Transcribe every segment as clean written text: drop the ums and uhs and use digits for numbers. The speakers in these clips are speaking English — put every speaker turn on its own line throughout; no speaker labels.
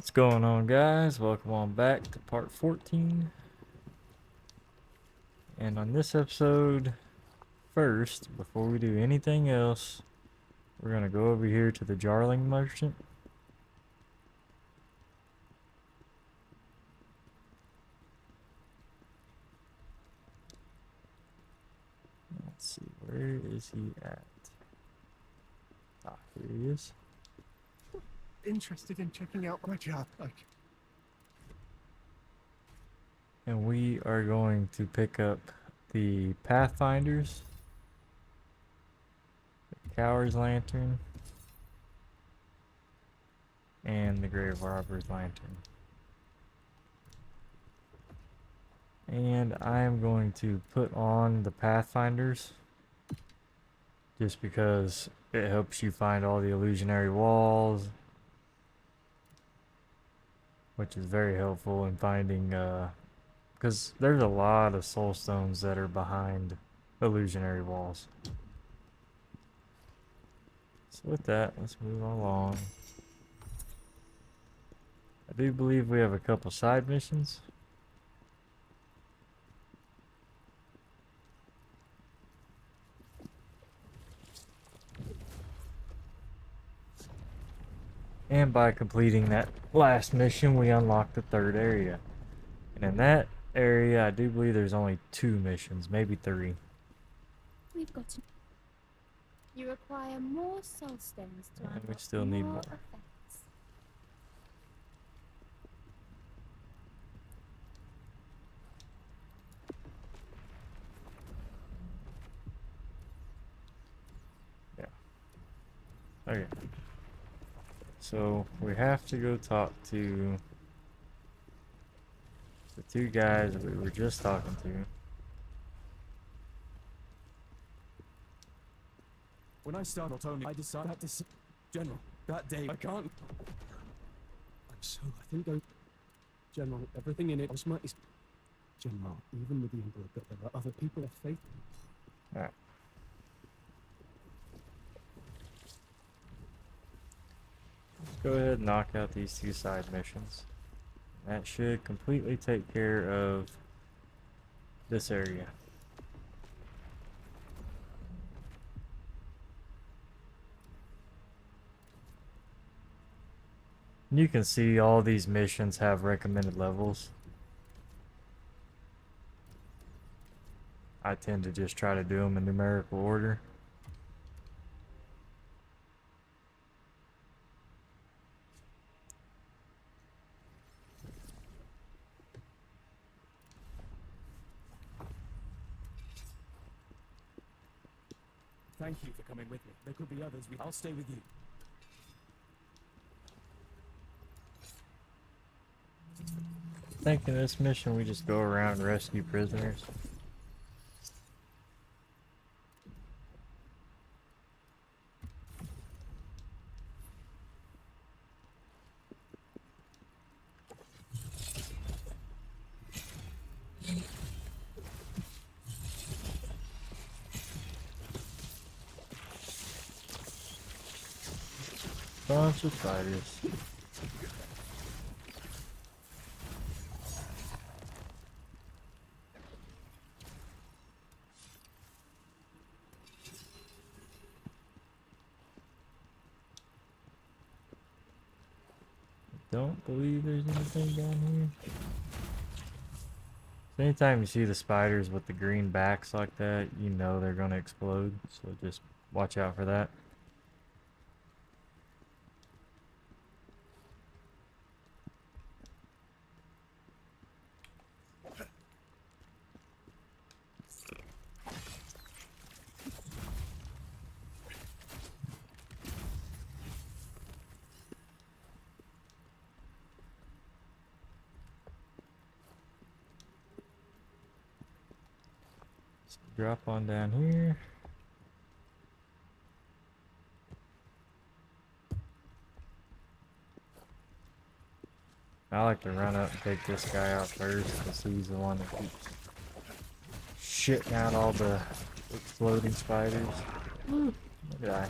What's going on, guys? Welcome on back to part 14. And on this episode, first, before we do anything else, we're going to go over here to the Jarling Merchant. Let's see, where is he at? Ah, here he is.
Interested in checking out my job,
And we are going to pick up the Pathfinders, the Cower's Lantern, and the Grave Robber's Lantern. And I am going to put on the Pathfinders just because it helps you find all the illusionary walls, which is very helpful in finding, because there's a lot of soul stones that are behind illusionary walls. So with that, let's move along. I do believe we have a couple side missions. And by completing that last mission, we unlock the third area. And in that area, I do believe there's only 2 missions, maybe 3.
We've got to. You require more soul stones to
And we
unlock
still need more.
effects.
Yeah. Okay. So we have to go talk to the 2 guys that we were just talking to.
When I started, I decided to see General that day. I can't. I think General, everything in it was my General, even with the Emperor, but there are other people of faith.
Alright. Let's go ahead and knock out these 2 side missions. That should completely take care of this area. You can see all these missions have recommended levels. I tend to just try to do them in numerical order.
Thank you for coming with me. There could be others. I'll stay with you.
I think in this mission we just go around and rescue prisoners. Bunch of fighters. Don't believe there's anything down here. So anytime you see the spiders with the green backs like that, you know they're gonna explode. So just watch out for that. Drop on down here. I like to run up and take this guy out first because he's the one that keeps shitting out all the exploding spiders. Look at that.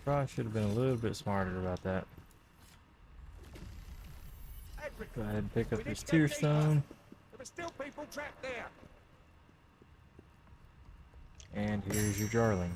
Probably should have been a little bit smarter about that. Go ahead and pick up this tier stone.
There are still people trapped there.
And here's your jarling.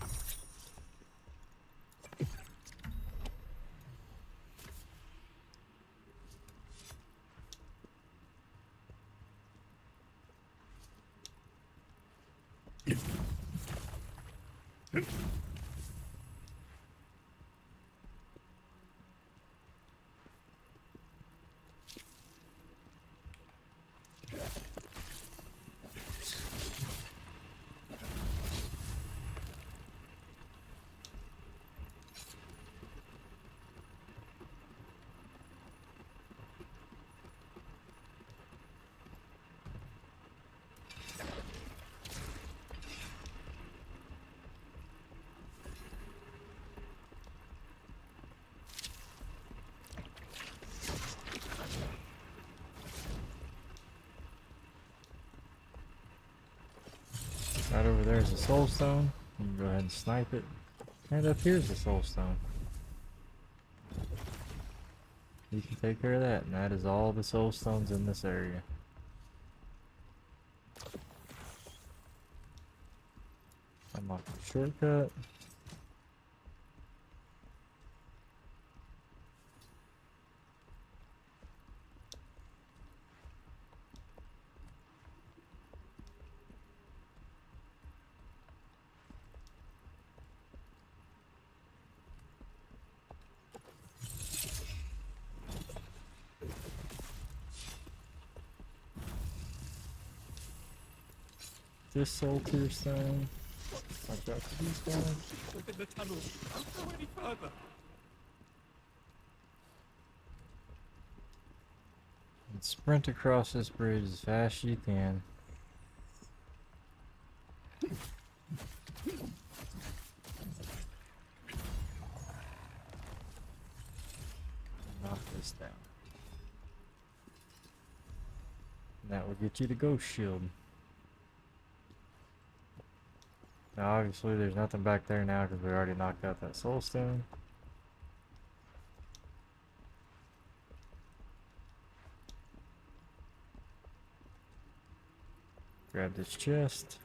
Right over there is a soul stone. You can go ahead and snipe it. And up here's a soul stone. You can take care of that, and that is all the soul stones in this area. Unlock the shortcut. This soul tier stone. I've got these guys.
Within the tunnels. Don't go any further.
And sprint across this bridge as fast as you can. Knock this down. And that will get you the ghost shield. Now obviously there's nothing back there now because we already knocked out that soul stone. Grab this chest.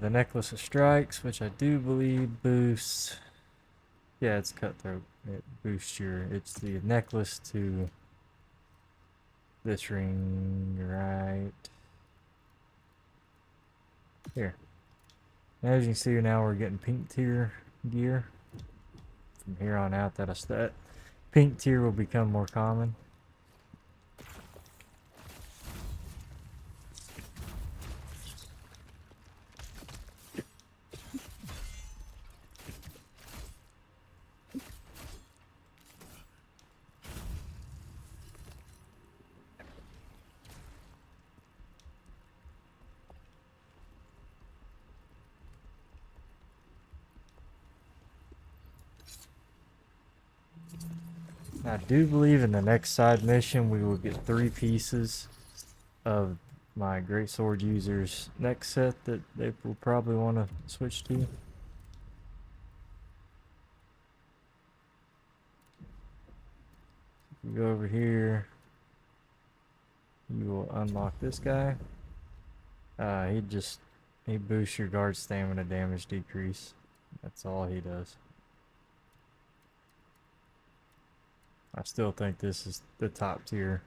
The necklace of strikes, which I do believe boosts. Yeah, it's cutthroat. It boosts your. It's the necklace to this ring right here. As you can see now, we're getting pink tier gear. From here on out, that pink tier will become more common. I do believe in the next side mission we will get 3 pieces of my great sword user's next set that they will probably want to switch to. You go over here, you will unlock this guy. He boosts your guard stamina damage decrease. That's all he does. I still think this is the top tier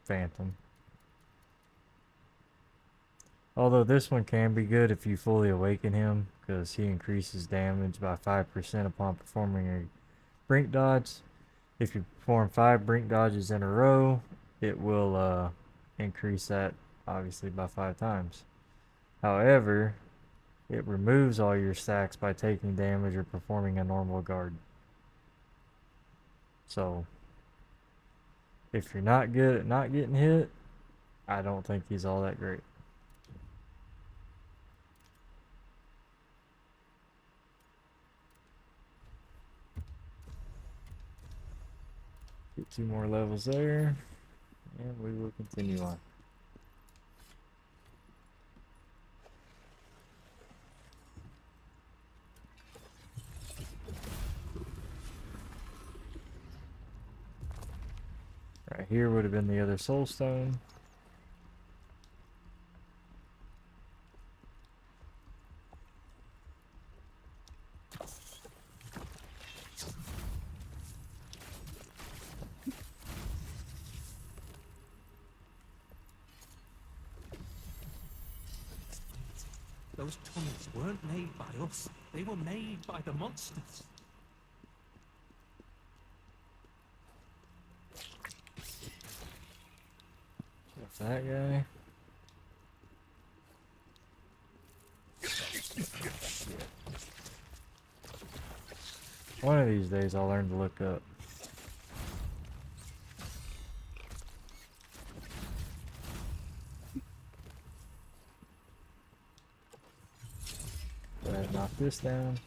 Phantom. Although this one can be good if you fully awaken him, because he increases damage by 5% upon performing a brink dodge. If you perform 5 brink dodges in a row, it will increase that obviously by 5 times. However, it removes all your stacks by taking damage or performing a normal guard. So, if you're not good at not getting hit, I don't think he's all that great. Get 2 more levels there, and we will continue on. Right here would have been the other soul stone.
Those tunnels weren't made by us. They were made by the monsters.
What's that guy? One of these days I'll learn to look up. Go ahead and knock this down.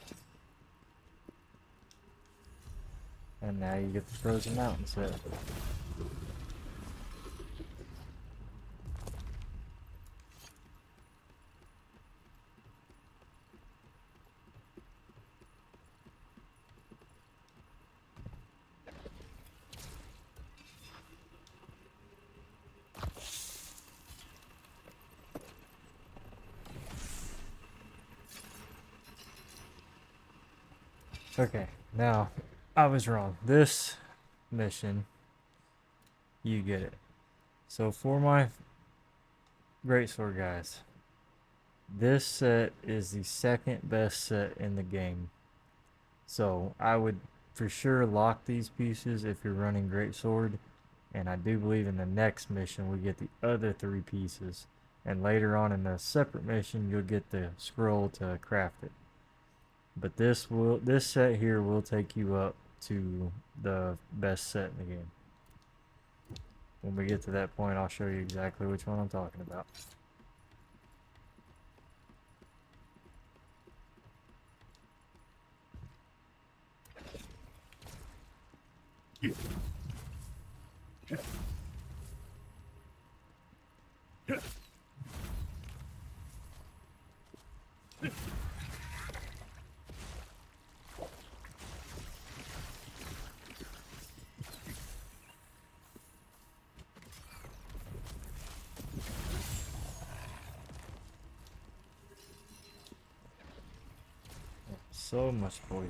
And now you get the frozen mountain set. Okay, now I was wrong. This mission, you get it. So for my greatsword guys, this set is the second best set in the game. So I would for sure lock these pieces if you're running greatsword, and I do believe in the next mission we get the other 3 pieces, and later on in a separate mission you'll get the scroll to craft it. But this set here will take you up to the best set in the game. When we get to that point, I'll show you exactly which one I'm talking about. So much poison.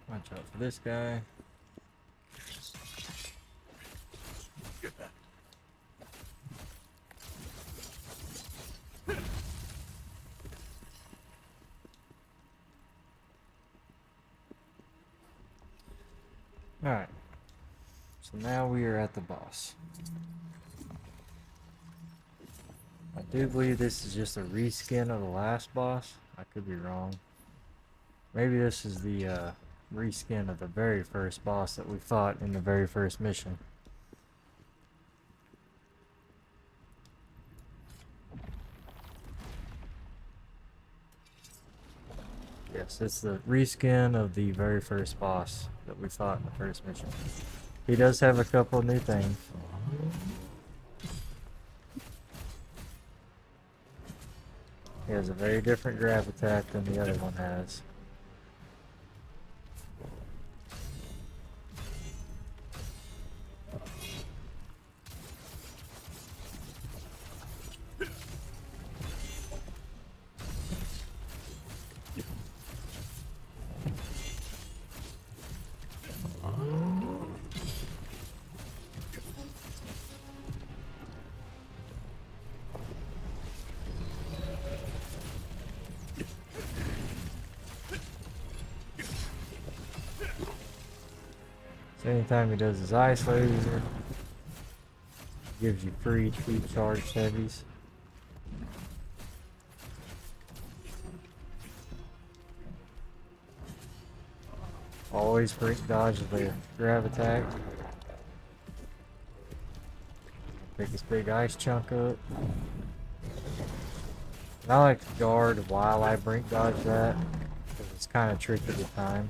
Watch out for this guy. Alright, so now we are at the boss. I do believe this is just a reskin of the last boss. I could be wrong. Maybe this is the reskin of the very first boss that we fought in the very first mission. Yes, it's the reskin of the very first boss that we fought in the first mission. He does have a couple new things. He has a very different grab attack than the other one has. So anytime he does his ice laser, gives you free 2 charged heavies. Always brink dodge the grab attack. Pick this big ice chunk up. And I like to guard while I brink dodge that, because it's kind of tricky to time.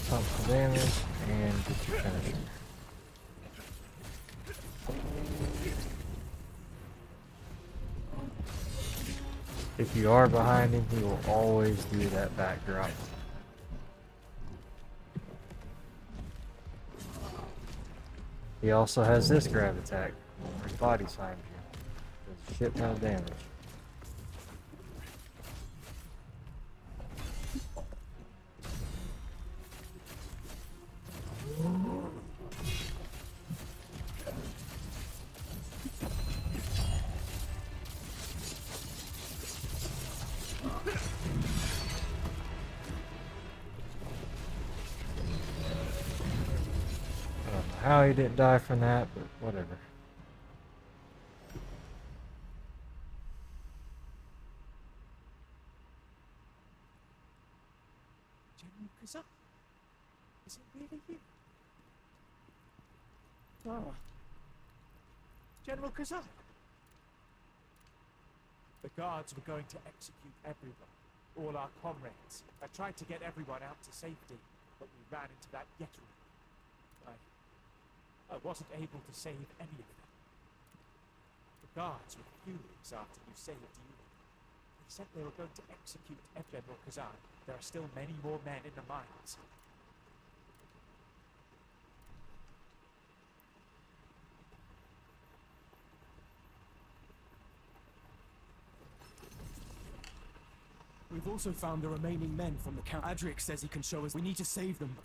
Pump some damage and get your finisher. If you are behind him, he will always do that backdrop. He also has this grab attack, where his body slams you. Does a shit ton of damage. How he didn't die from that, but whatever.
General Khazan? Is it really you? Oh. General Khazan? The guards were going to execute everyone, all our comrades. I tried to get everyone out to safety, but we ran into that ghetto. I wasn't able to save any of them. The guards were furious after you saved you. They said they were going to execute General Khazan. There are still many more men in the mines.
We've also found the remaining men from the camp. Adric says he can show us. We need to save them.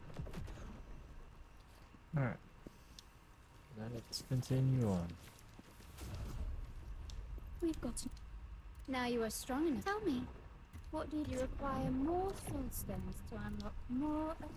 Alright. Let's continue on.
We've got to... Now you are strong enough. Tell me, what do you require more soul stones to unlock more effects?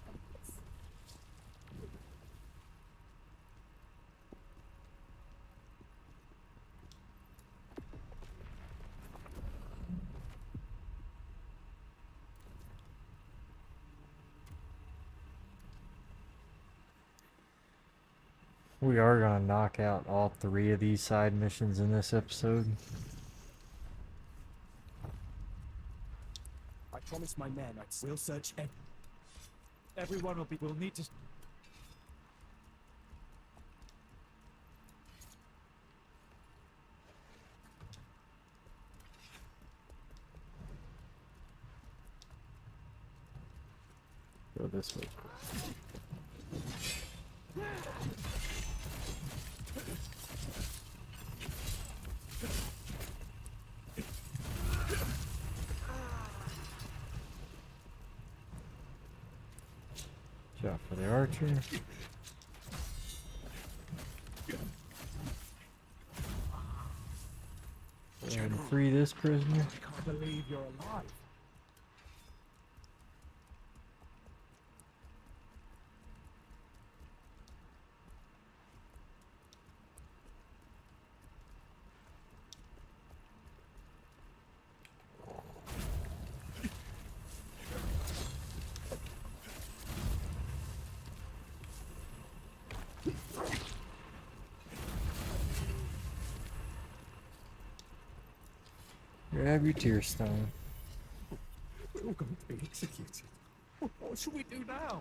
We are gonna knock out all 3 of these side missions in this episode.
I promised my men we'll search
Everyone will need to...
Go this way. Shot for the archer. Go ahead and free this prisoner.
I can't believe you're alive.
Grab your tear stone.
We're all going to be executed.
What should we do now?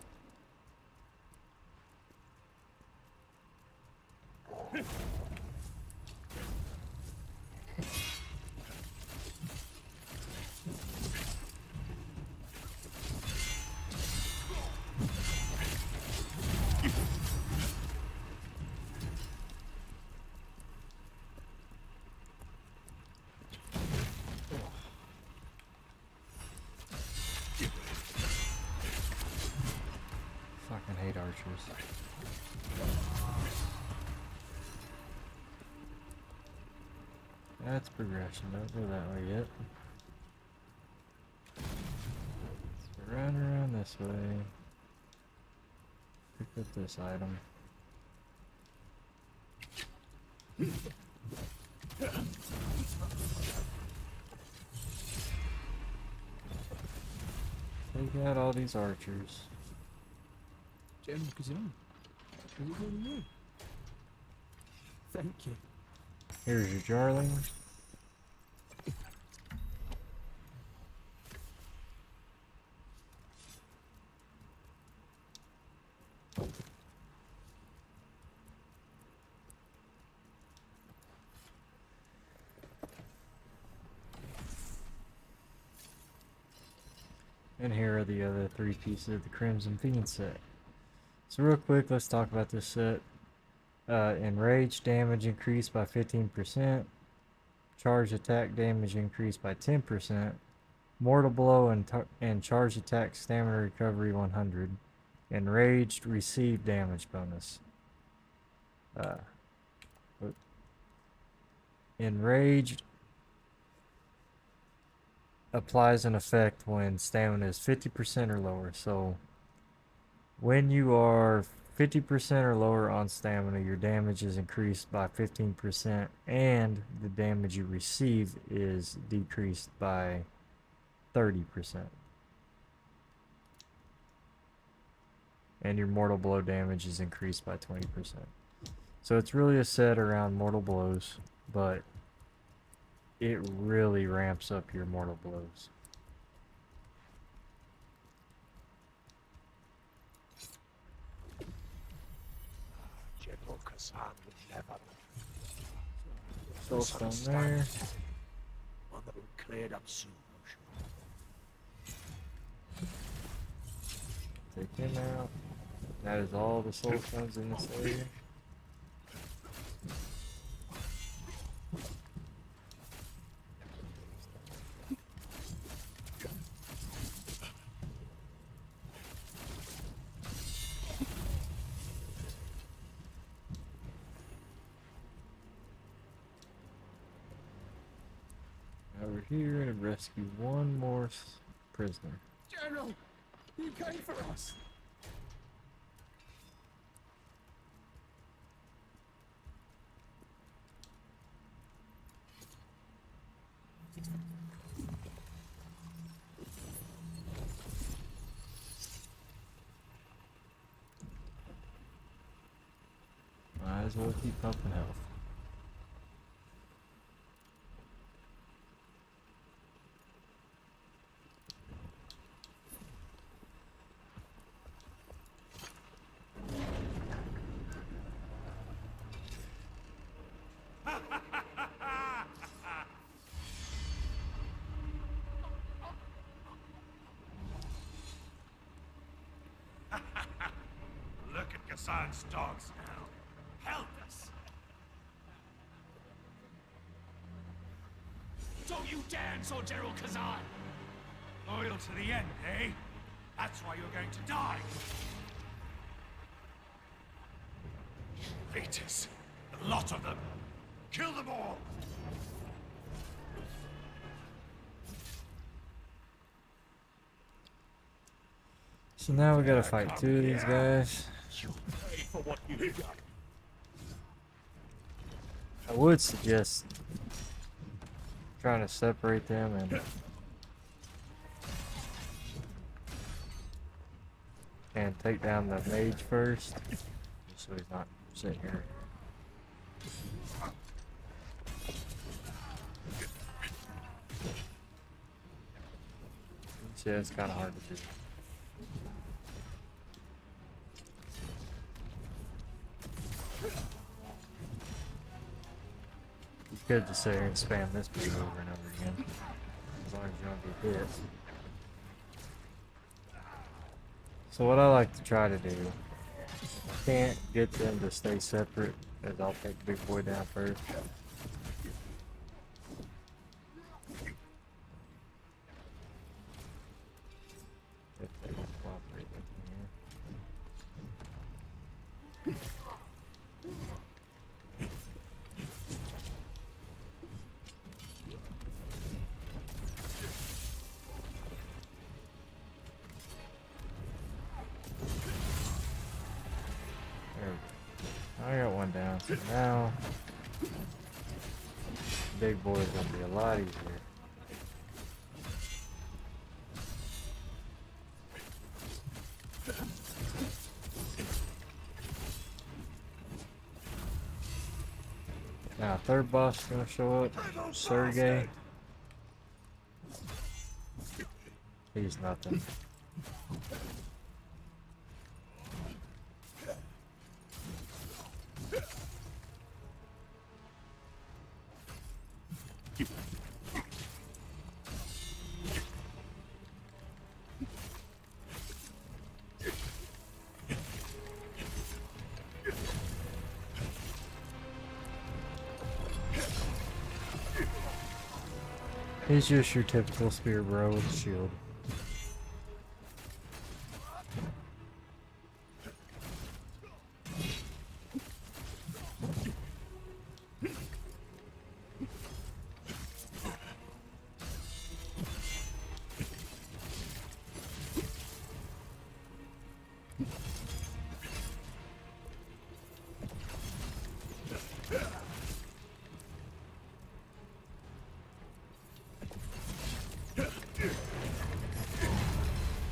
That's progression. Don't go that way yet. So run around this way. Pick up this item. Take out all these archers.
General Khazan, is it really you? Thank you.
Here's your Jarling. And here are the other 3 pieces of the Crimson Fiend set. So real quick, let's talk about this set. Enraged damage increased by 15%. Charge attack damage increased by 10%. Mortal blow and charge attack stamina recovery 100. Enraged receive damage bonus. Enraged applies an effect when stamina is 50% or lower. So when you are 50% or lower on stamina, your damage is increased by 15% and the damage you receive is decreased by 30%. And your mortal blow damage is increased by 20%. So it's really a set around mortal blows, but it really ramps up your mortal blows.
General Khazan would never.
Soulstone there.
One that will cleared up soon.
Take him out. That is all the soulstones in this area. Over here and rescue one more prisoner.
General, you came for us.
Might as well keep pumping health.
Look at Khazan's dogs now. Help us! Don't you dare insult General Khazan! Loyal to the end, eh? That's why you're going to die! Traitors! A lot of them! Kill them all!
So now we gotta fight 2 of these guys.
You pay for what you've done.
I would suggest trying to separate them and take down the mage first, just so he's not sitting here. See, it's kind of hard to do. You could just sit here and spam this move over and over again, as long as you don't get hit. So what I like to try to do, if I can't get them to stay separate, is I'll take Big Boy down first. If they will cooperate with me here. down. So now, big boy's gonna be a lot easier. Now, third boss is gonna show up. Sergey. He's nothing. He's just your typical spear bro with a shield.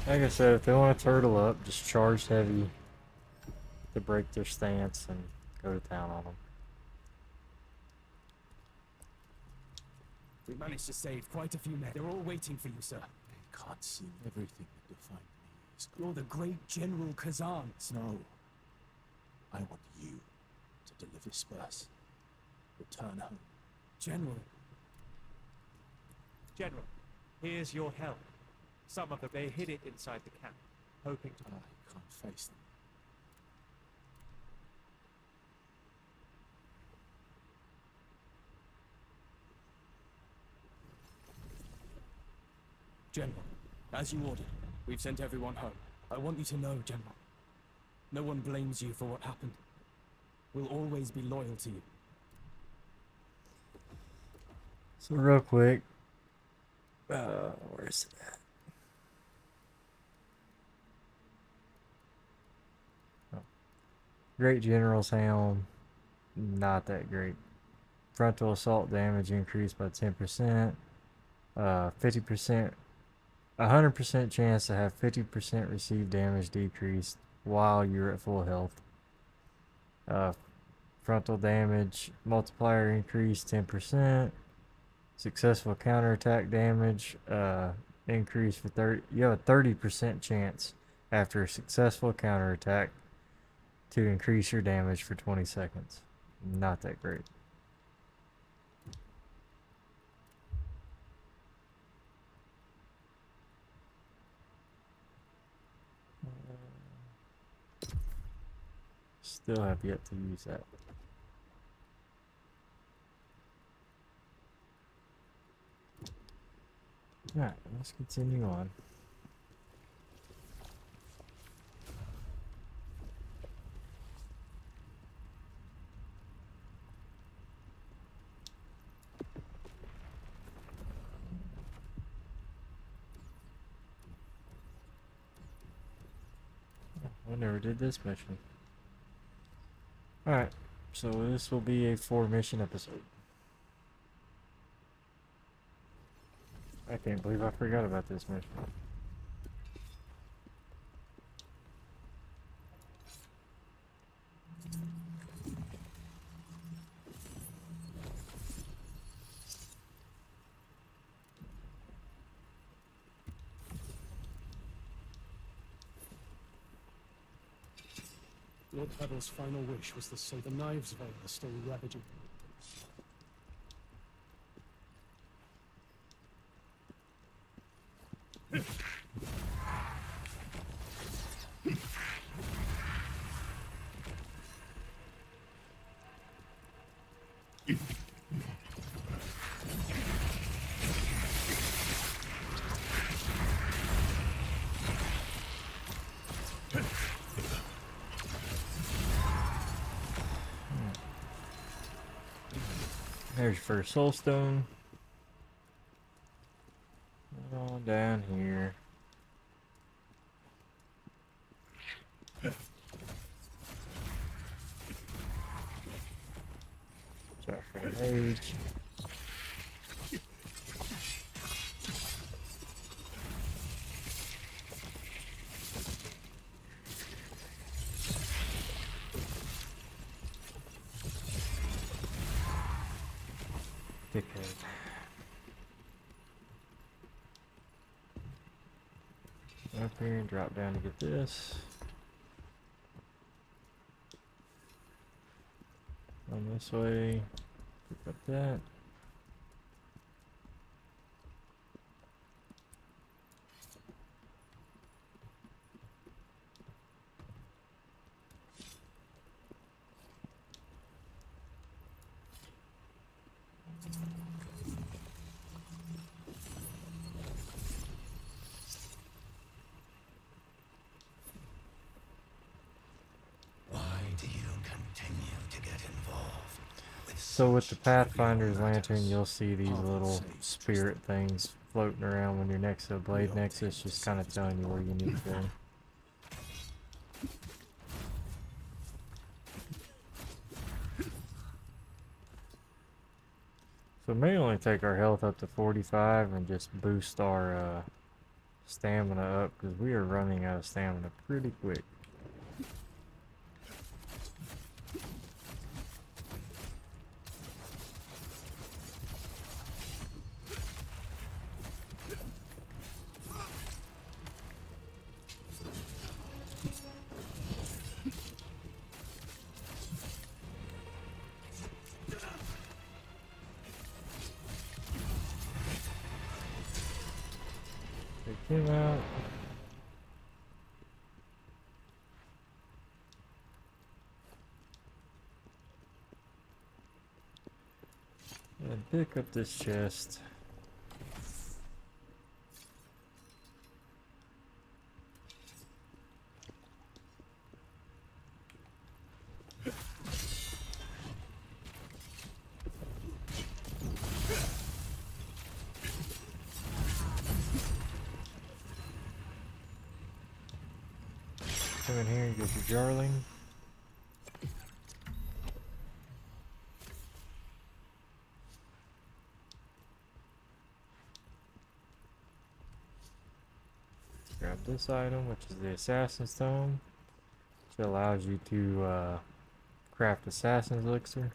Like I said, if they want to turtle up, just charge heavy to break their stance and go to town on them.
We managed to save quite a few men. They're all waiting for you, sir.
They can't see everything that defined me.
You're the great General Khazan.
No. I want you to deliver Spurs. Return home.
General.
General, here's your help. Some of them, they hid it inside the camp, hoping to...
I can't face them.
General, as you ordered, we've sent everyone home. I want you to know, General, no one blames you for what happened. We'll always be loyal to you.
So real quick, where's it at? Oh. Great General's Helm, not that great. Frontal assault damage increased by 10%. 50%, 100% chance to have 50% received damage decreased while you're at full health. Frontal damage multiplier increased 10%. Successful counterattack damage increased for 30. You have a 30% chance after a successful counterattack to increase your damage for 20 seconds. Not that great. Still have yet to use that. Alright, let's continue on. I never did this mission. Alright, so this will be a 4-mission episode. I can't believe I forgot about this mission.
Lord Pebble's final wish was to say the Knives Veil are still ravaging.
There's your first soul stone. All down here. Watch out for the mage. Dickhead. Up here and drop down to get this. On this way, pick up that.
Why do you continue to get involved with
So with the Pathfinder's lantern, you'll see these little spirit things floating around when you're next to a blade nexus, just kind of telling you where you need to go. So it may only take our health up to 45 and just boost our stamina up, because we are running out of stamina pretty quick. Take him out. And pick up this chest. Come in here and get your jarling. Grab this item, which is the Assassin Stone, which allows you to craft Assassin's Elixir.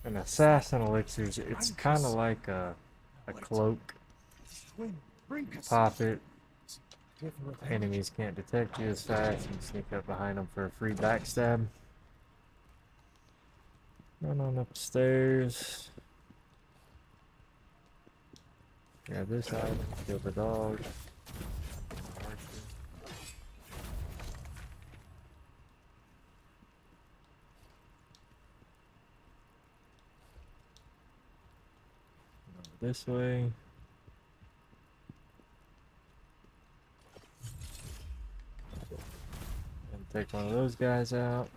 An Assassin Elixir, it's kind of like a cloak. Pop it. Enemies can't detect you as fast. You sneak up behind them for a free backstab. Run on upstairs. Grab this item, kill the dog. This way. And take one of those guys out.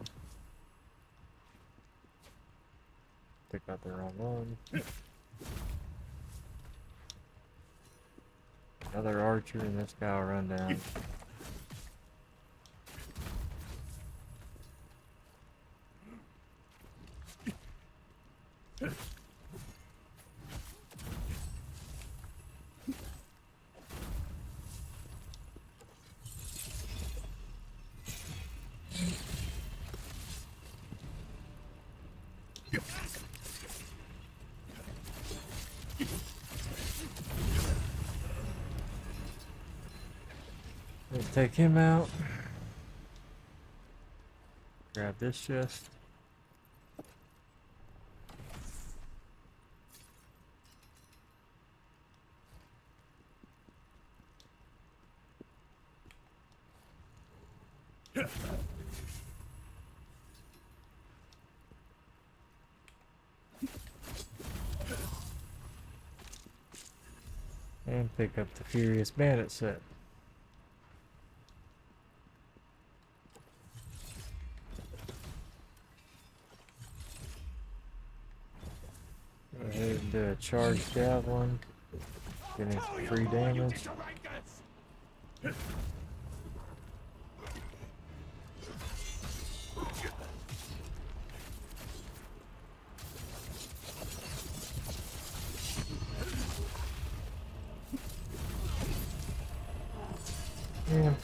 Pick out the wrong one. Another archer, and this guy will run down. Let's take him out. Grab this chest. And pick up the Furious Bandit set. Go ahead and do a charged javelin. Getting free damage.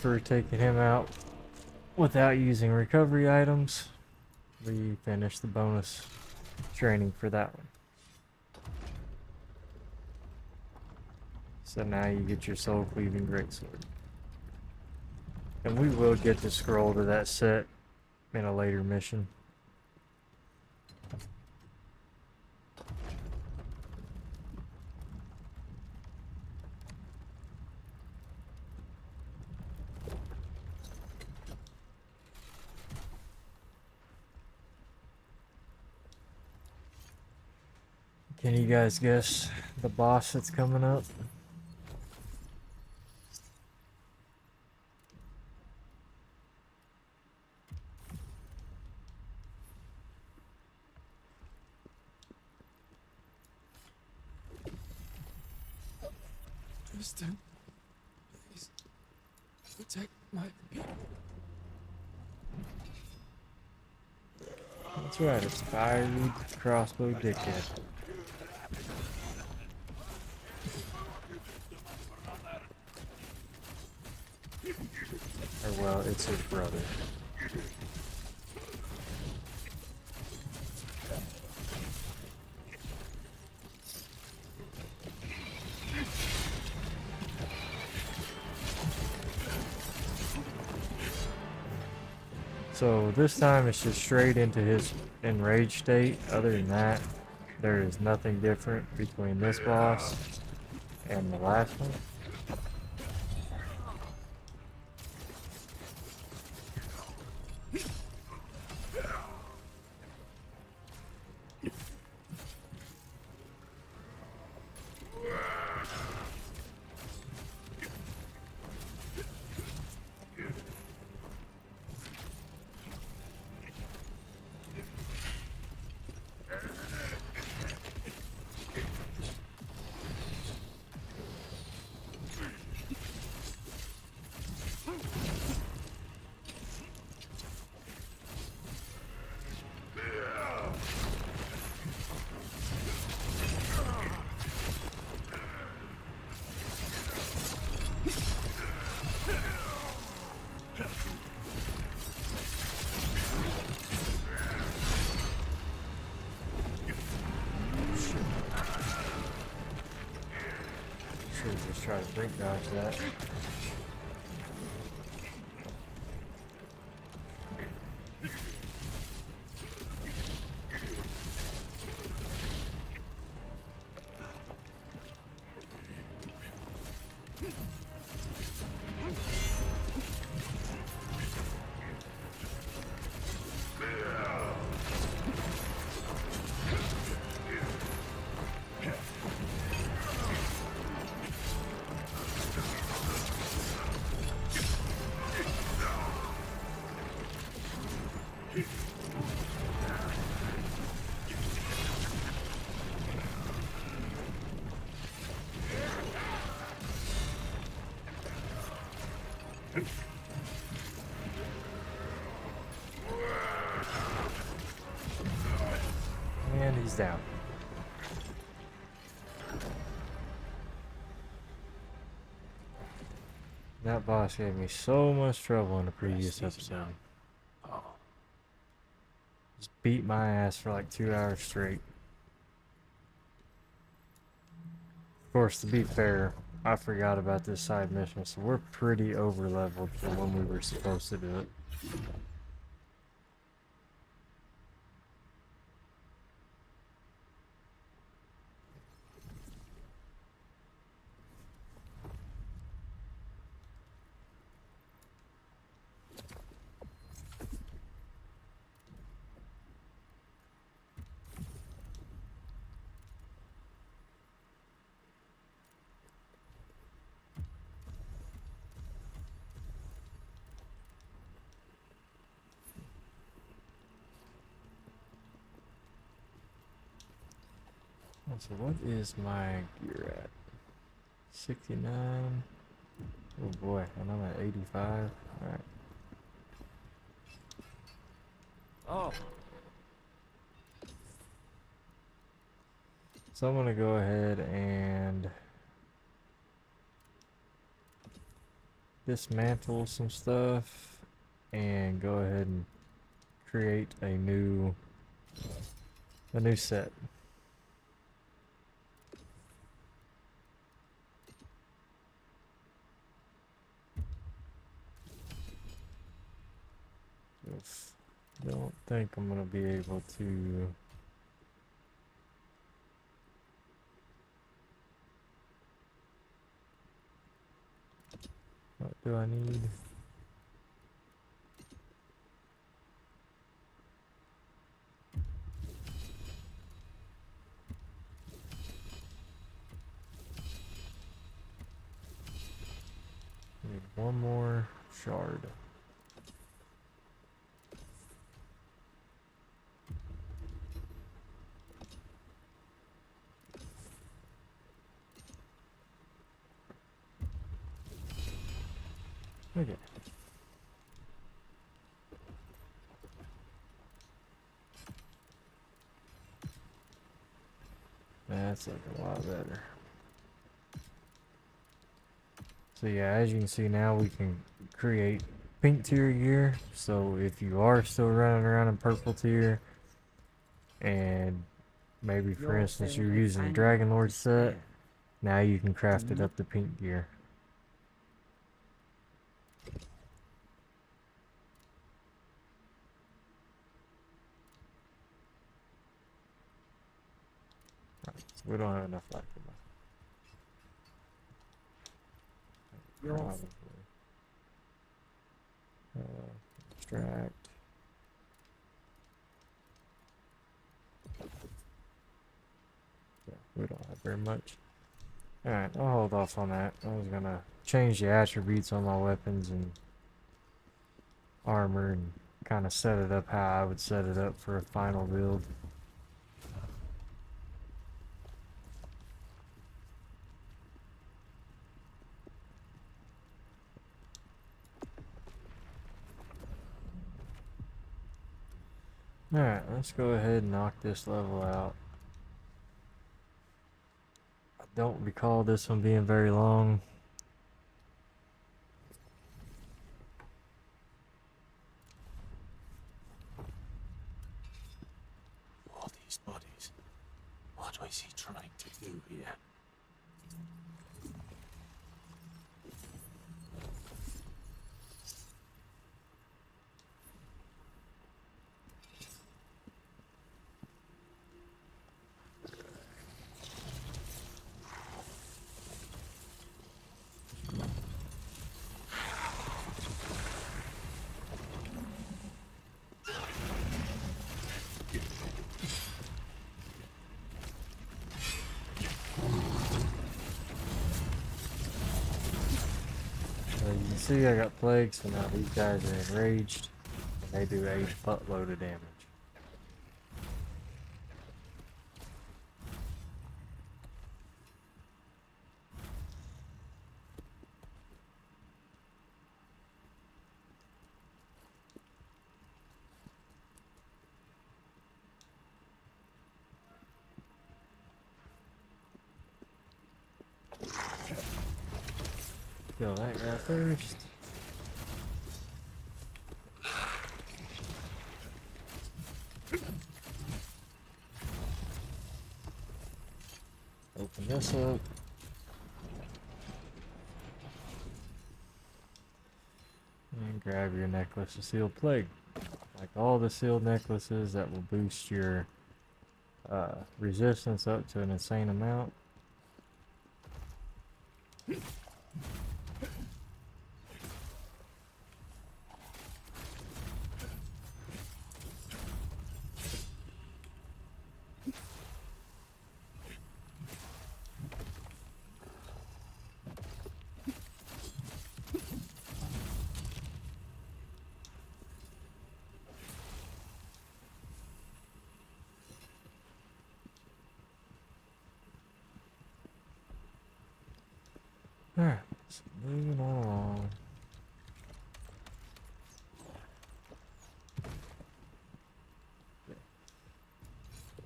for taking him out without using recovery items, we finished the bonus training for that one. So now you get your soul cleaving greatsword. And we will get the scroll to that set in a later mission. Can you guys guess the boss that's coming up?
Tristan, please protect my people.
That's right, it's Fiery Crossbow Dickhead. Or well, it's his brother. So this time it's just straight into his enraged state. Other than that, there is nothing different between this boss and the last one. Should just try to brink dodge that. And he's down. That boss gave me so much trouble in the previous episode. Just beat my ass for like 2 hours straight. Of course, to be fair, I forgot about this side mission, so we're pretty over leveled for when we were supposed to do it. So what is my gear at? 69. Oh boy, and I'm at 85. Alright.
Oh,
So I'm gonna go ahead and dismantle some stuff and go ahead and create a new set. Just don't think I'm gonna be able to. What do I need? Need one more shard. Okay. That's looking a lot better. So yeah, as you can see now, we can create pink tier gear. So if you are still running around in purple tier, and maybe for instance you're using the Dragon Lord set, now you can craft it up to pink gear. Right, so we don't have enough left. Probably. Extract. Yeah, we don't have very much. Alright, I'll hold off on that. I was gonna change the attributes on my weapons and armor and kind of set it up how I would set it up for a final build. Alright, let's go ahead and knock this level out. I don't recall this one being very long.
All these bodies. What was he trying to do here?
You can see I got plagues, so now these guys are enraged, and they do a buttload of damage. Kill that guy first. Open this up. And grab your necklace of sealed plague. Like all the sealed necklaces, that will boost your resistance up to an insane amount. Alright, so moving on.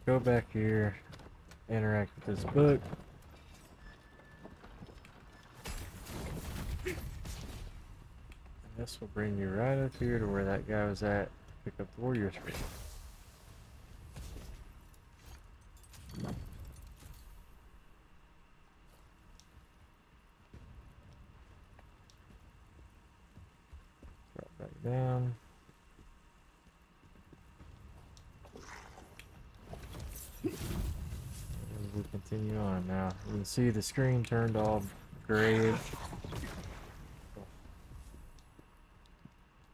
Go back here, interact with this book. This will bring you right up here to where that guy was at. Pick up the warrior scroll. Drop back down. And we continue on now. You can see the screen turned all grayish.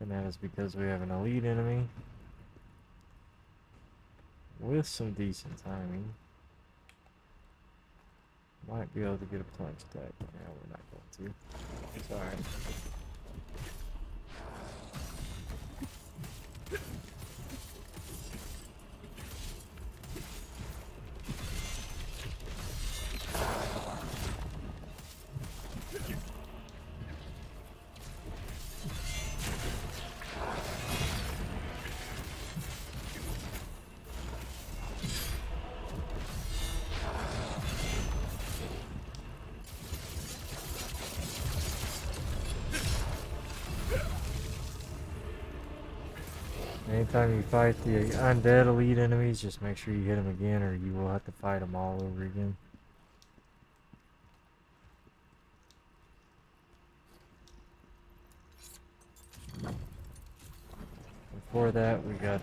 And that is because we have an elite enemy with some decent timing. Might be able to get a plunge attack, but now we're not going to. It's alright. Anytime you fight the undead elite enemies, just make sure you hit them again or you will have to fight them all over again. Before that, we got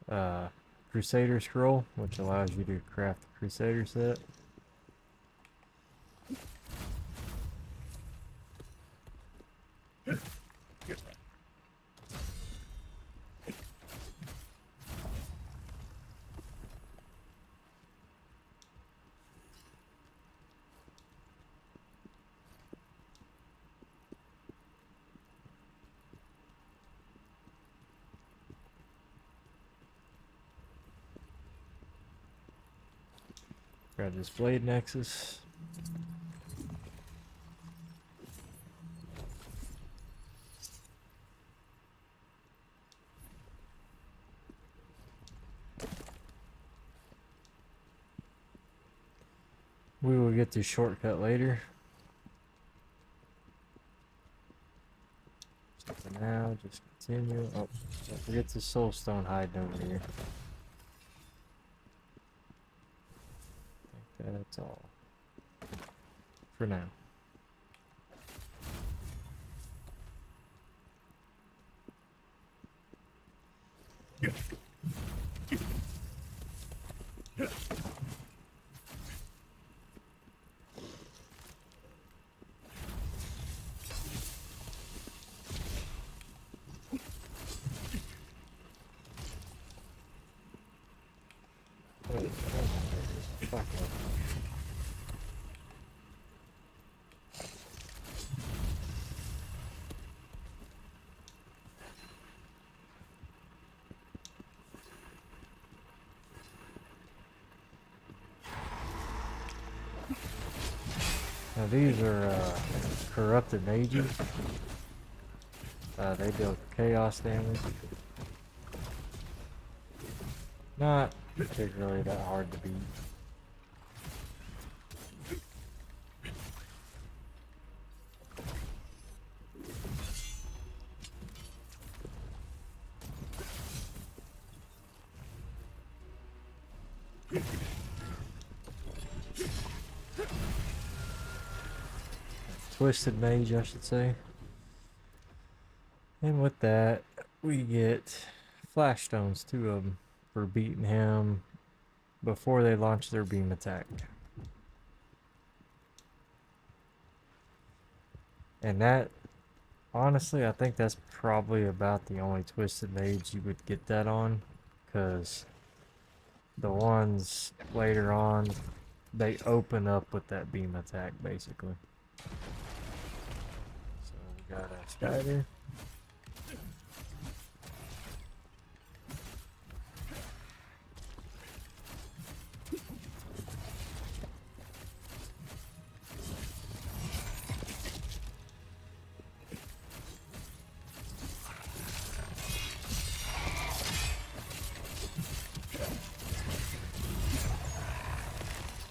the Crusader Scroll, which allows you to craft the Crusader set. Grab this blade nexus. We will get to shortcut later. So for now, just continue. Oh, don't forget the soulstone hiding over here. I think that's all for now. Fuck. Now these are corrupted mages. They deal chaos damage. Not particularly that hard to beat. Twisted mage, I should say. And with that, we get flash stones, 2 of them, for beating him before they launch their beam attack. And that, honestly, I think that's probably about the only twisted mage you would get that on, because the ones later on, they open up with that beam attack, basically. So we got a spider.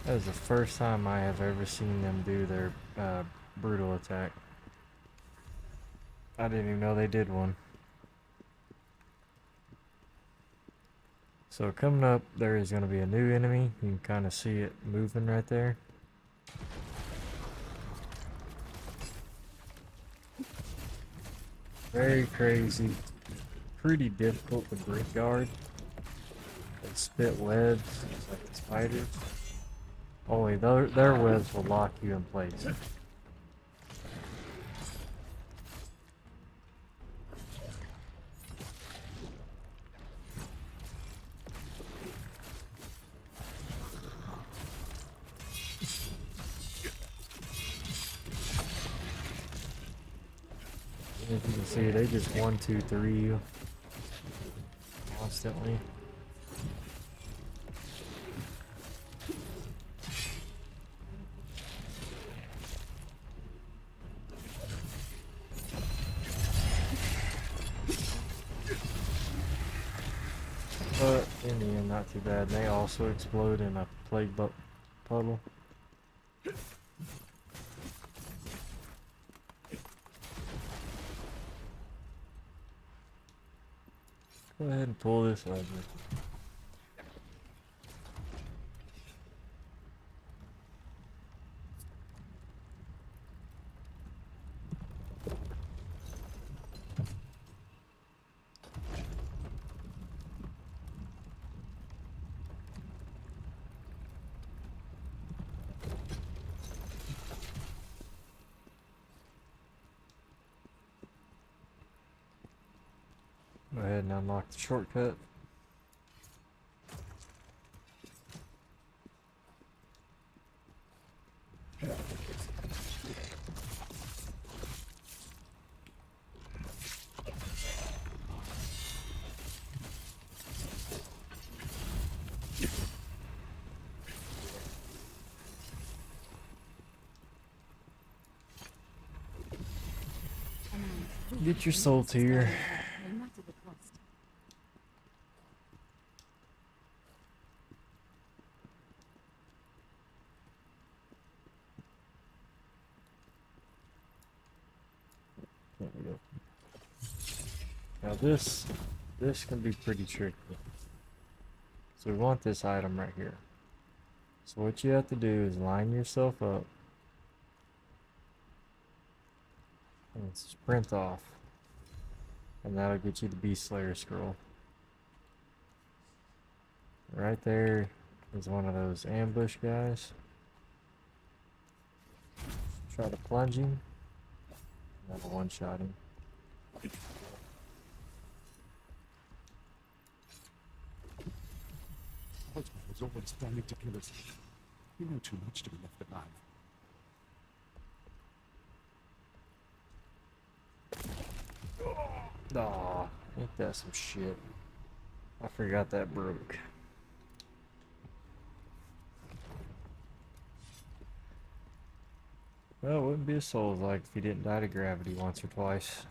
That was the first time I have ever seen them do their brutal attack. I didn't even know they did one. So coming up, there is going to be a new enemy. You can kind of see it moving right there. Very crazy. Pretty difficult to break guard. They spit webs, just like the spiders. Only their webs will lock you in place. As you can see, they just 1, 2, 3 you constantly. But in the end, not too bad. They also explode in a plague puddle. Go ahead and pull this lever. Go ahead and unlock the shortcut. Get your soul tier.
No matter the cost.
There we go. Now this can be pretty tricky. So we want this item right here. So what you have to do is line yourself up and sprint off. And that'll get you the Beast Slayer scroll. Right there is one of those ambush guys. Try to plunge him. That'll one-shot him.
Khazan was always planning to kill us. You know too much to be left alive.
Aw, ain't that some shit. I forgot that broke. Well, it wouldn't be a Souls like if you didn't die to gravity once or twice.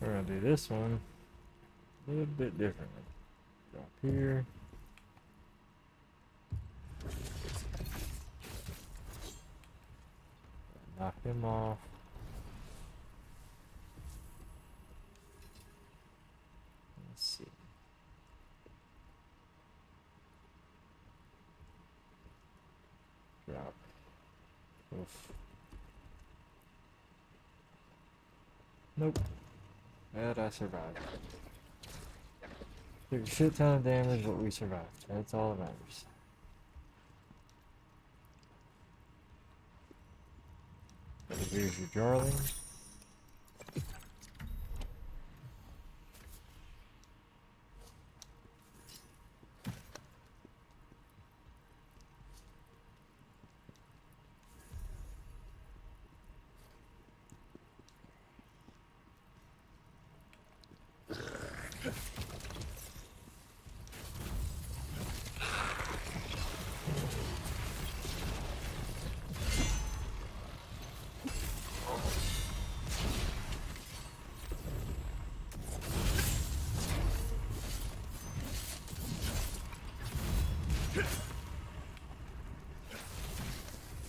We're gonna do this one a little bit differently. Drop here. Knock him off. Let's see. Drop. Oof. Nope. But I survived. Took a shit ton of damage, but we survived. That's all that matters. So here's your darling.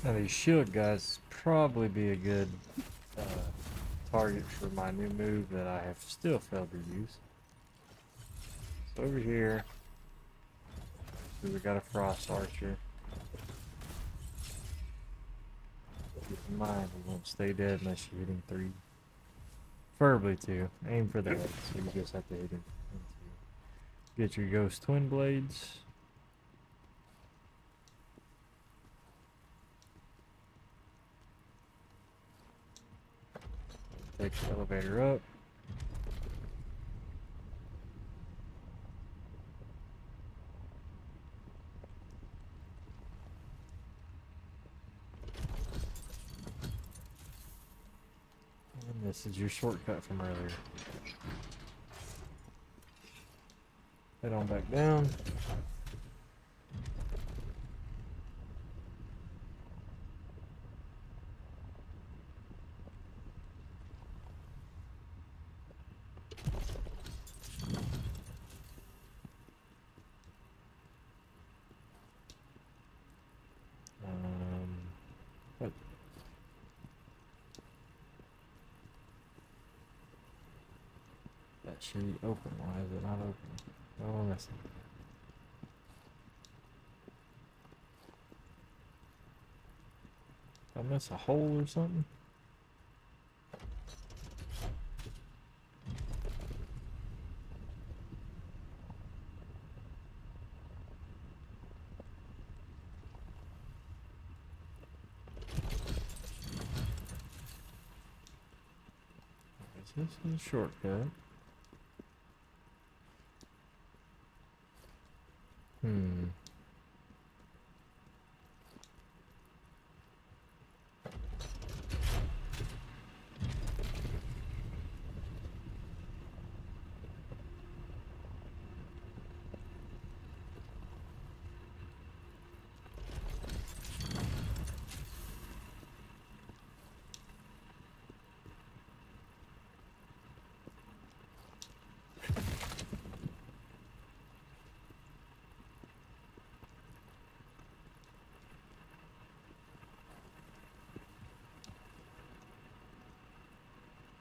Now these shield guys probably be a good target for my new move that I have still failed to use. So over here, so we got a frost archer. Keep in mind, he won't stay dead unless you hit him 3. Preferably 2. Aim for the head, so you just have to hit him. Get your ghost twin blades. Take the elevator up. And this is your shortcut from earlier. Head on back down. What? That should be open. Why is it not open? Oh, I'm missing. Did I miss a hole or something? This is a shortcut.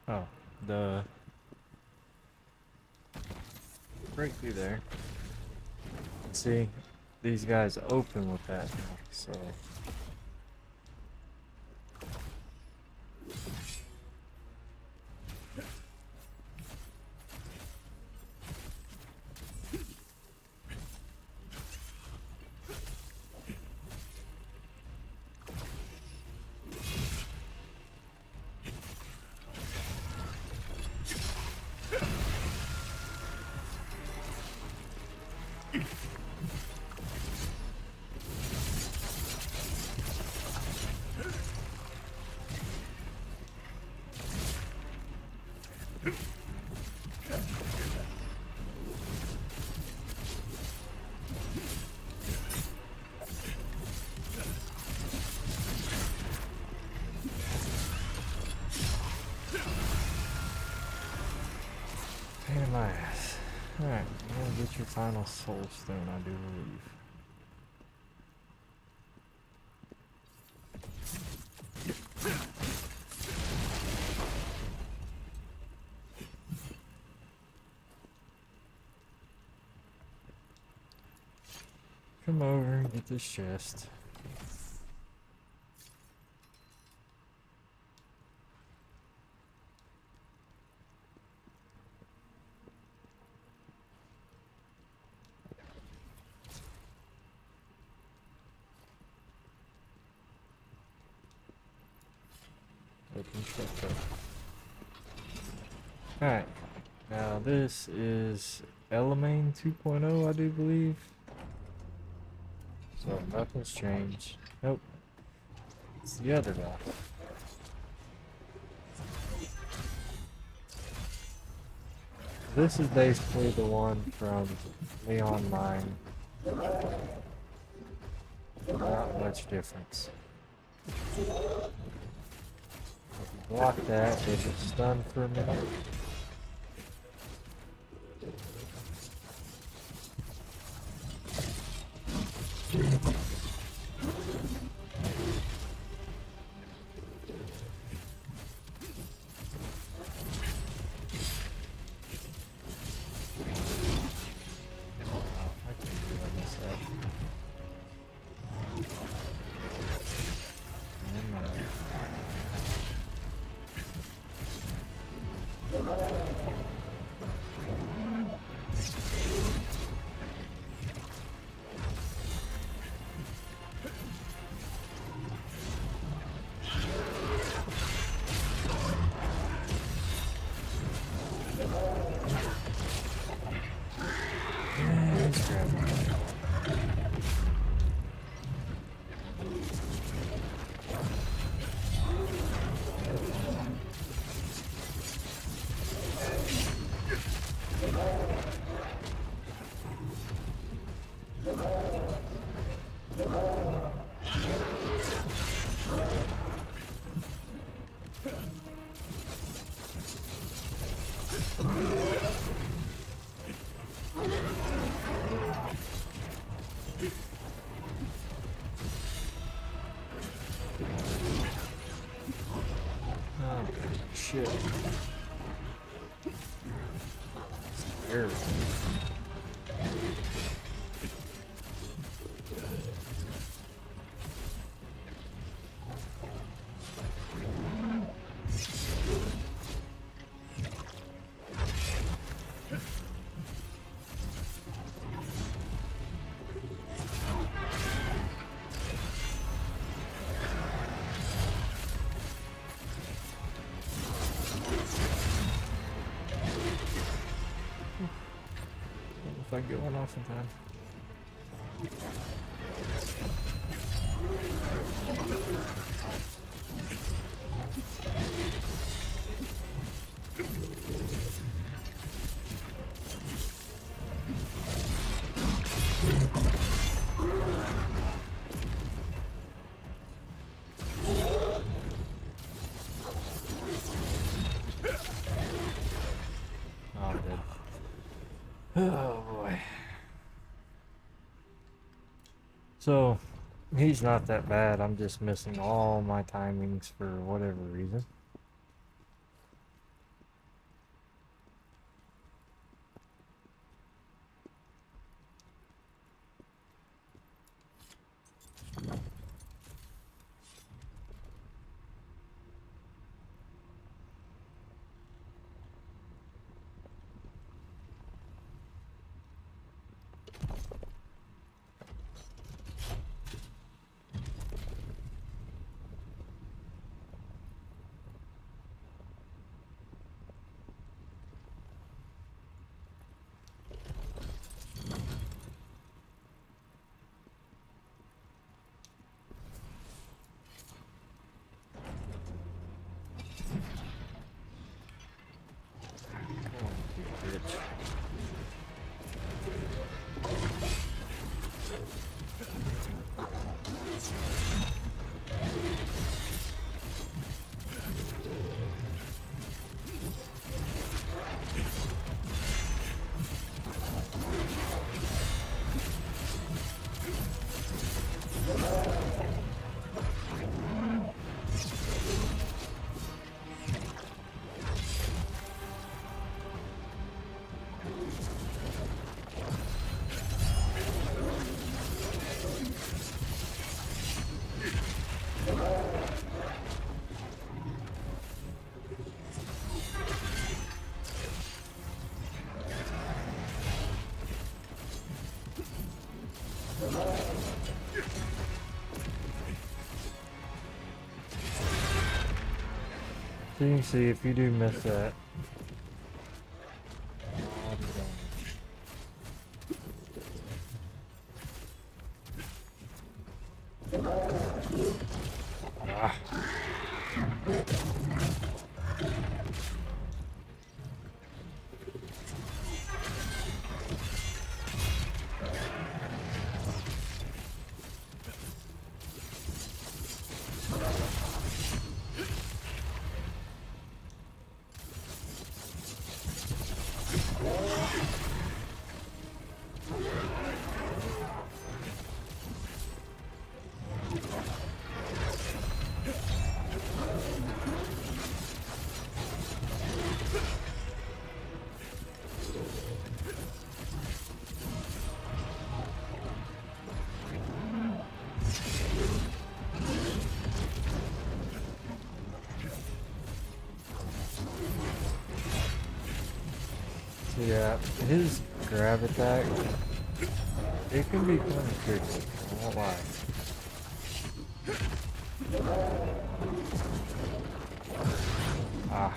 Oh, the break through there. See, these guys open with that, so. Pain in my ass. Alright, I'm gonna get your final soul stone, I do believe. Come over and get this chest. Open shortcut. Alright, now this is Element 2.0, I do believe. So nothing's changed. Nope. It's the other guy. This is basically the one from Leon Mine. Not much difference. If you block that, they get stunned for a minute. I can do this up. Oh, shit. Scary. If I get one off in time. Oh, I'm dead. Oh boy. So, he's not that bad. I'm just missing all my timings for whatever reason. So you can see if you do miss that. Ah. Yeah, his grab attack, it can be kind of tricky, I won't lie. Ah.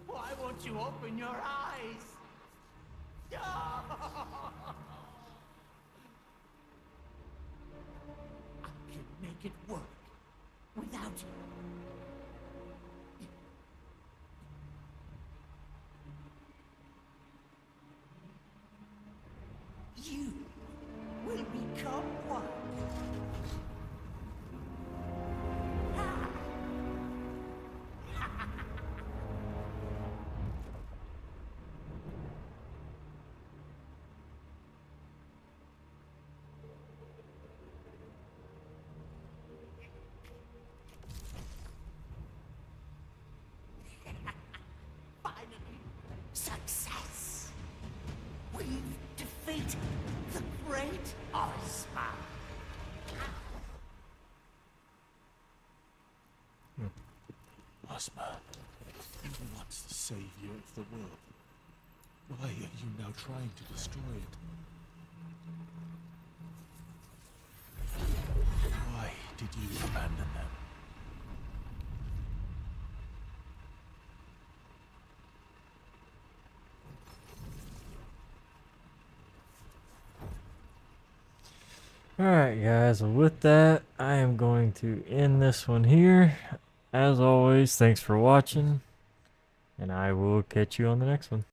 Why won't you open your eyes? I can make it work without you. You will become one. Finally, success. We've defeated the great Ozma.
Ozma, you were once the savior of the world. Why are you now trying to destroy it? Why did you abandon them?
Alright guys, well with that, I am going to end this one here. As always, thanks for watching, and I will catch you on the next one.